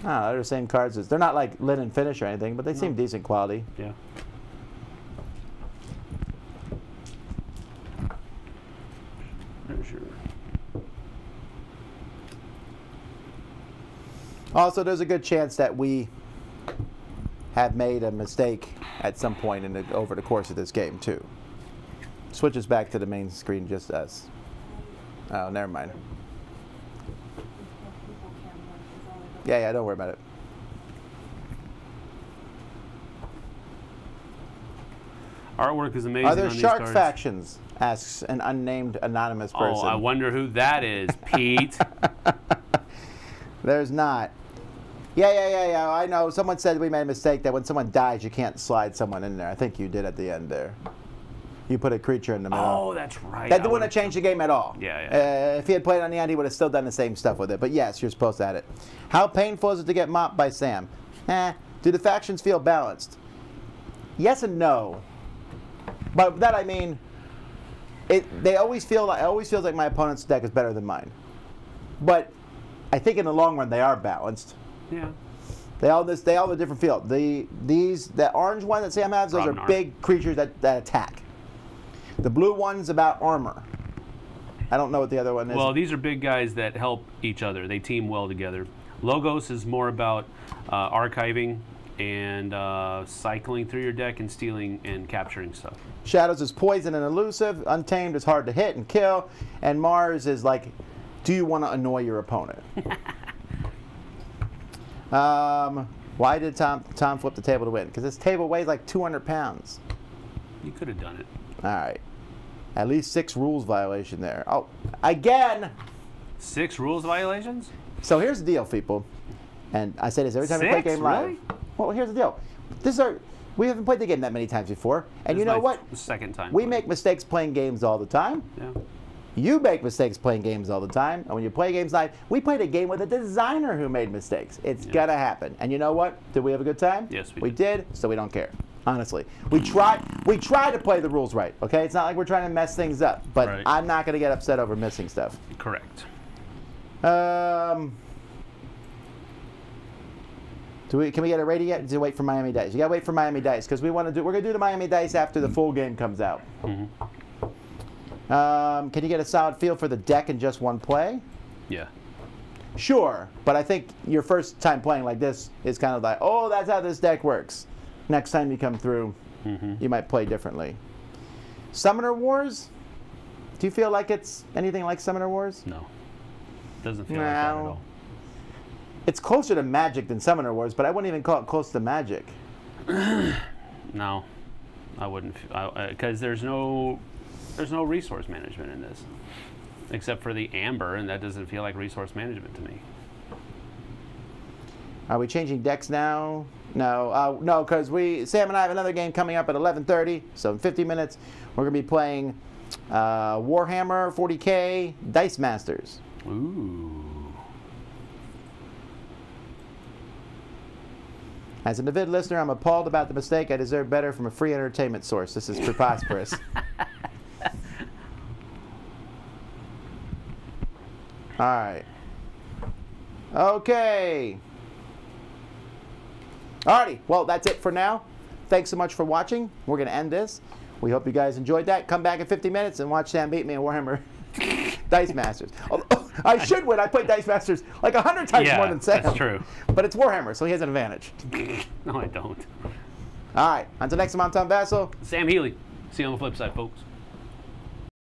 Oh, they're the same cards as... They're not like linen finish or anything, but they seem decent quality. Yeah. Sure. Also, there's a good chance that we have made a mistake at some point over the course of this game, too. Switches back to the main screen, just us. Oh, never mind. Yeah, don't worry about it. Artwork is amazing. Are there on these shark cards. factions? Asks an unnamed anonymous person. Oh, I wonder who that is, Pete. There's not. Yeah. I know. Someone said we made a mistake that when someone dies, you can't slide someone in there. I think you did at the end there. You put a creature in the middle. Oh, that's right. That wouldn't have changed the game at all. Yeah. If he had played on the end, he would have still done the same stuff with it. But yes, you're supposed to add it. How painful is it to get mopped by Sam? Do the factions feel balanced? Yes and no. But that I mean, it always feels like my opponent's deck is better than mine. But I think in the long run they are balanced. Yeah. They all have a different field. The orange one that Sam has, those are big creatures that attack. The blue one's about armor. I don't know what the other one is. Well, these are big guys that help each other. They team well together. Logos is more about archiving and cycling through your deck and stealing and capturing stuff. Shadows is poison and elusive. Untamed is hard to hit and kill. And Mars is like, do you want to annoy your opponent? Why did Tom flip the table to win? Because this table weighs like 200 pounds. You could have done it. All right. At least 6 rules violation there. Oh, again! 6 rules violations? So here's the deal, people. And I say this every time we play a game live. Really? Well, here's the deal. We haven't played the game that many times before. And you know what? Second time. We make mistakes playing games all the time. Yeah. You make mistakes playing games all the time. And when you play games live, we played a game with a designer who made mistakes. It's going to happen. And you know what? Did we have a good time? Yes, we did. We did, so we don't care. Honestly. We try to play the rules right, okay? It's not like we're trying to mess things up. But right. I'm not going to get upset over missing stuff. Correct. Can we get it ready yet? To wait for Miami Dice. You gotta wait for Miami Dice because we're gonna do the Miami Dice after the full game comes out. Mm-hmm. Can you get a solid feel for the deck in just one play? Yeah. Sure, but I think your first time playing like this is kind of like, oh, that's how this deck works. Next time you come through, you might play differently. Summoner Wars? Do you feel like it's anything like Summoner Wars? No. Doesn't feel like that at all. It's closer to Magic than Summoner Wars, but I wouldn't even call it close to Magic. No, I wouldn't, because there's no resource management in this, except for the amber, and that doesn't feel like resource management to me. Are we changing decks now? No, no, because Sam and I have another game coming up at 11:30, so in 50 minutes we're gonna be playing Warhammer 40K Dice Masters. Ooh. As an avid listener, I'm appalled about the mistake. I deserve better from a free entertainment source. This is preposterous. All right. Okay. Alrighty. Well, that's it for now. Thanks so much for watching. We're going to end this. We hope you guys enjoyed that. Come back in 50 minutes and watch Sam beat me in Warhammer Dice Masters. Although, I should win. I played Dice Masters like 100 times more than Sam. That's true. But it's Warhammer, so he has an advantage. No, I don't. All right. Until next time, I'm Tom Vassell. Sam Healy. See you on the flip side, folks.